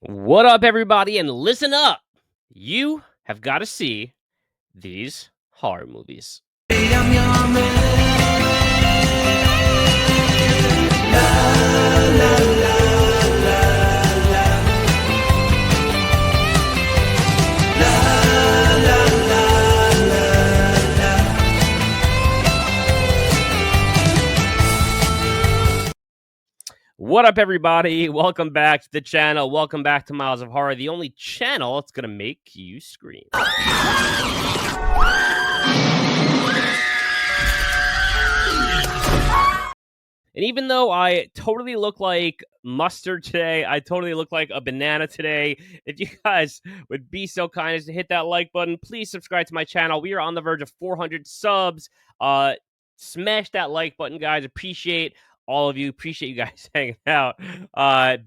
What up, everybody? And listen up. You have got to see these horror movies. What up, everybody? Welcome back to the channel. Welcome back to Miles of Horror, the only channel that's going to make you scream. And even though I totally look like mustard today, I totally look like a banana today. If you guys would be so kind as to hit that like button, please subscribe to my channel. We are on the verge of 400 subs. Smash that like button, guys. Appreciate all of you. Appreciate you guys hanging out.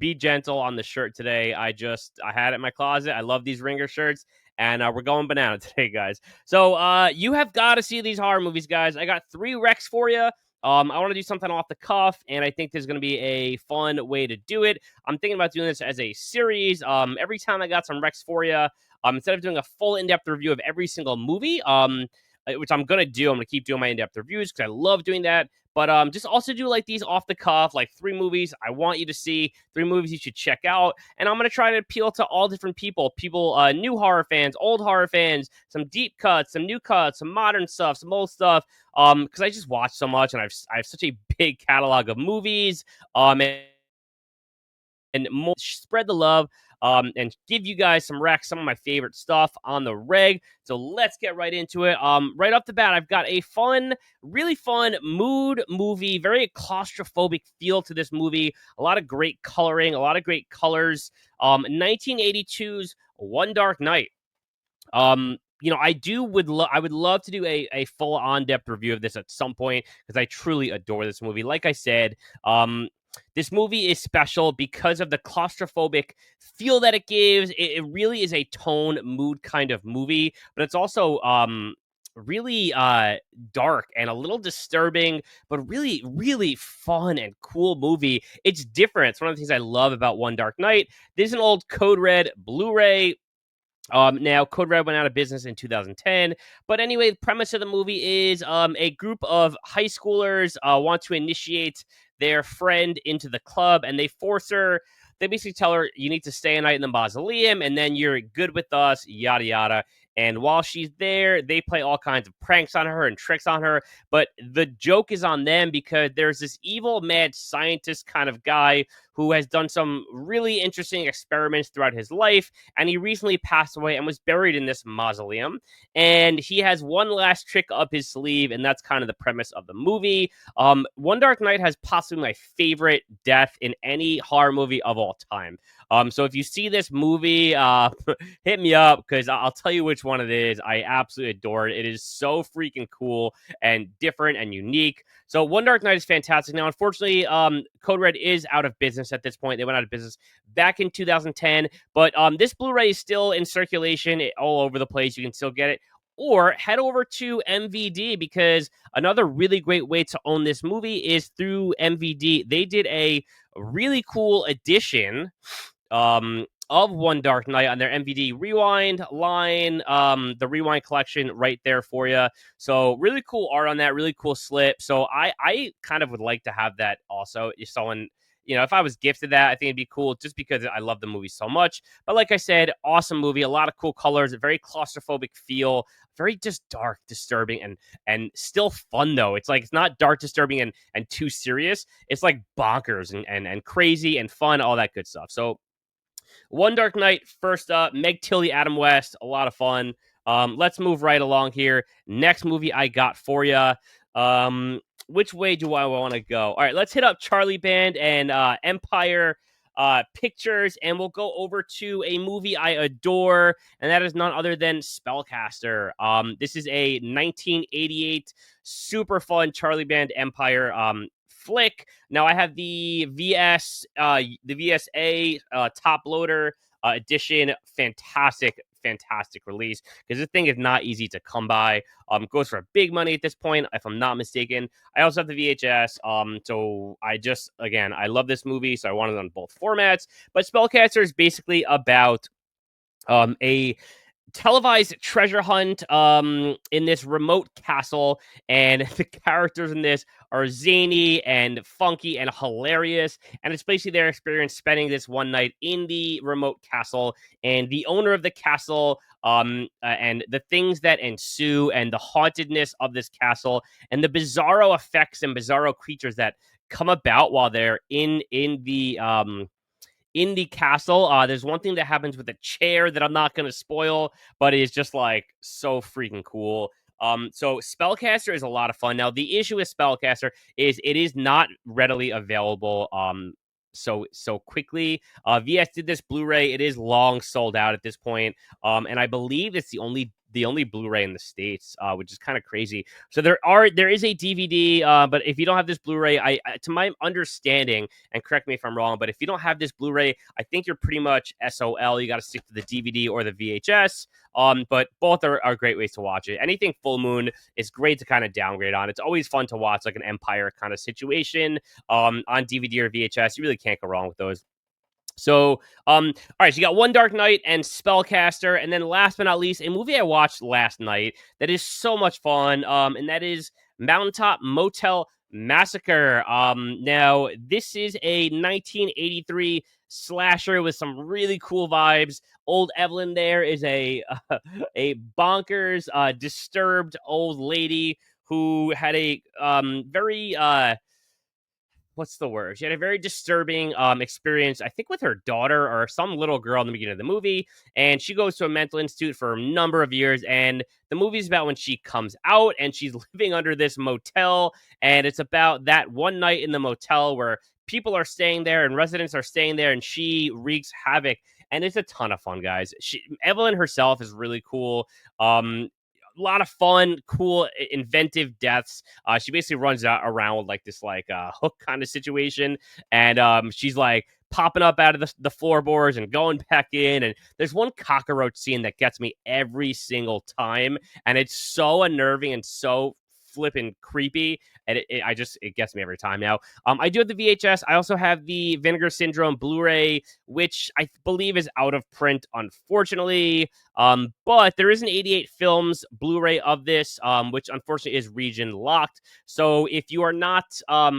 Be gentle on the shirt today. I had it in my closet. I love these Ringer shirts. And we're going banana today, guys. So you have got to see these horror movies, guys. I got 3 recs for you. I want to do something off the cuff, and I think there's going to be a fun way to do it. I'm thinking about doing this as a series. Every time I got some recs for you, instead of doing a full in-depth review of every single movie, which I'm going to do, I'm going to keep doing my in-depth reviews because I love doing that. But just also do like these off the cuff, like 3 movies I want you to see, 3 movies you should check out. And I'm going to try to appeal to all different people, new horror fans, old horror fans, some deep cuts, some new cuts, some modern stuff, some old stuff. Because I just watch so much, and I have such a big catalog of movies. And more, spread the love. And give you guys some some of my favorite stuff on the reg. So let's get right into it. Right off the bat, I've got a really fun mood movie, very claustrophobic feel to this movie. A lot of great coloring, a lot of great colors. 1982's One Dark Night. I would love to do a full on depth review of this at some point because I truly adore this movie. Like I said, this movie is special because of the claustrophobic feel that it gives. It really is a tone mood kind of movie, but it's also really dark and a little disturbing, but really, really fun and cool movie. It's different. It's one of the things I love about One Dark Night. This is an old Code Red Blu-ray. Now, Code Red went out of business in 2010. But anyway, the premise of the movie is a group of high schoolers want to initiate their friend into the club, and they force her. They basically tell her, you need to stay a night in the mausoleum, and then you're good with us, yada, yada. And while she's there, they play all kinds of pranks on her and tricks on her. But the joke is on them because there's this evil, mad scientist kind of guy who has done some really interesting experiments throughout his life. And he recently passed away and was buried in this mausoleum. And he has one last trick up his sleeve, and that's kind of the premise of the movie. One Dark Night has possibly my favorite death in any horror movie of all time. So if you see this movie, hit me up because I'll tell you which one it is. I absolutely adore it. It is so freaking cool and different and unique. So One Dark Night is fantastic. Now, unfortunately, Code Red is out of business at this point. They went out of business back in 2010, but this Blu-ray is still in circulation all over the place. You can still get it. Or head over to MVD because another really great way to own this movie is through MVD. They did a really cool edition of One Dark Night on their MVD Rewind line, the Rewind collection right there for you. So really cool art on that, really cool slip. So I kind of would like to have that also. If someone, if I was gifted that, I think it'd be cool just because I love the movie so much. But like I said, awesome movie, a lot of cool colors, a very claustrophobic feel, very just dark, disturbing, and still fun though. It's like it's not dark, disturbing, and too serious. It's like bonkers and crazy and fun, all that good stuff. So One Dark Night, first up, Meg Tilly, Adam West, a lot of fun. Let's move right along here. Next movie I got for you. Which way do I want to go? All right, let's hit up Charlie Band and Empire Pictures, and we'll go over to a movie I adore, and that is none other than Spellcaster. This is a 1988 super fun Charlie Band Empire flick. Now I have the VSA top loader edition. Fantastic fantastic release because this thing is not easy to come by. Goes for big money at this point, if I'm not mistaken. I also have the VHS. So I just, again, I love this movie, so I wanted it on both formats. But Spellcaster is basically about a televised treasure hunt in this remote castle, and the characters in this are zany and funky and hilarious, and it's basically their experience spending this one night in the remote castle, and the owner of the castle, and the things that ensue, and the hauntedness of this castle, and the bizarro effects and bizarro creatures that come about while they're in the castle. There's one thing that happens with a chair that I'm not going to spoil, but it's just like so freaking cool. So Spellcaster is a lot of fun. Now, the issue with Spellcaster is it is not readily available so quickly. VS did this Blu-ray. It is long sold out at this point. And I believe it's the only Blu-ray in the States, which is kind of crazy. So there is a DVD, but if you don't have this Blu-ray, I to my understanding, and correct me if I'm wrong, but if you don't have this Blu-ray, I think you're pretty much SOL. You got to stick to the DVD or the VHS. But both are great ways to watch it. Anything Full Moon is great to kind of downgrade on. It's always fun to watch like an Empire kind of situation on DVD or VHS. You really can't go wrong with those. So, all right, so you got One Dark Night and Spellcaster, and then last but not least, a movie I watched last night that is so much fun, and that is Mountaintop Motel Massacre. Now this is a 1983 slasher with some really cool vibes. Old Evelyn there is a bonkers, disturbed old lady who had a very what's the word? She had a very disturbing experience, I think, with her daughter or some little girl in the beginning of the movie. And she goes to a mental institute for a number of years. And the movie's about when she comes out and she's living under this motel. And it's about that one night in the motel where people are staying there and residents are staying there, and she wreaks havoc. And it's a ton of fun, guys. Evelyn herself is really cool. A lot of fun, cool, inventive deaths. She basically runs around with like this like hook kind of situation, and she's like popping up out of the floorboards and going back in. And there's one cockroach scene that gets me every single time, and it's so unnerving and so flipping creepy, and it gets me every time. Now, I do have the VHS. I also have the Vinegar Syndrome Blu-ray, which I believe is out of print, unfortunately. But there is an 88 Films Blu-ray of this, which unfortunately is region locked. So if you are not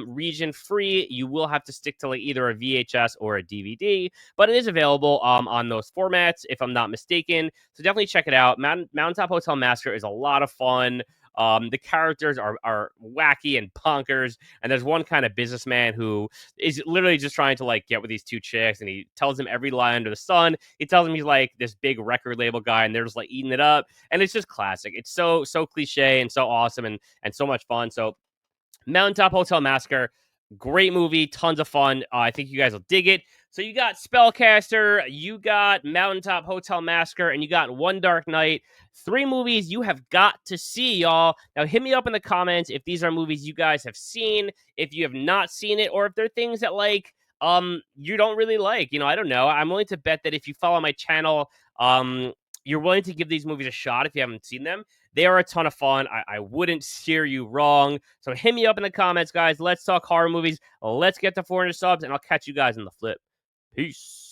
region free, you will have to stick to like either a VHS or a DVD. But it is available on those formats, if I'm not mistaken. So definitely check it out. Mountaintop Hotel Massacre is a lot of fun. The characters are wacky and bonkers, and there's one kind of businessman who is literally just trying to like get with these two chicks, and he tells them every lie under the sun. He tells them he's like this big record label guy, and they're just like eating it up, and it's just classic. It's so cliche and so awesome and so much fun. So Mountaintop Hotel Massacre, great movie, tons of fun. I think you guys will dig it. So you got Spellcaster, you got Mountaintop Hotel Massacre, and you got One Dark Night. 3 movies you have got to see, y'all. Now hit me up in the comments if these are movies you guys have seen, if you have not seen it, or if they're things that like you don't really like. You know, I don't know. I'm willing to bet that if you follow my channel, you're willing to give these movies a shot if you haven't seen them. They are a ton of fun. I wouldn't steer you wrong. So hit me up in the comments, guys. Let's talk horror movies. Let's get to 400 subs, and I'll catch you guys in the flip. Peace.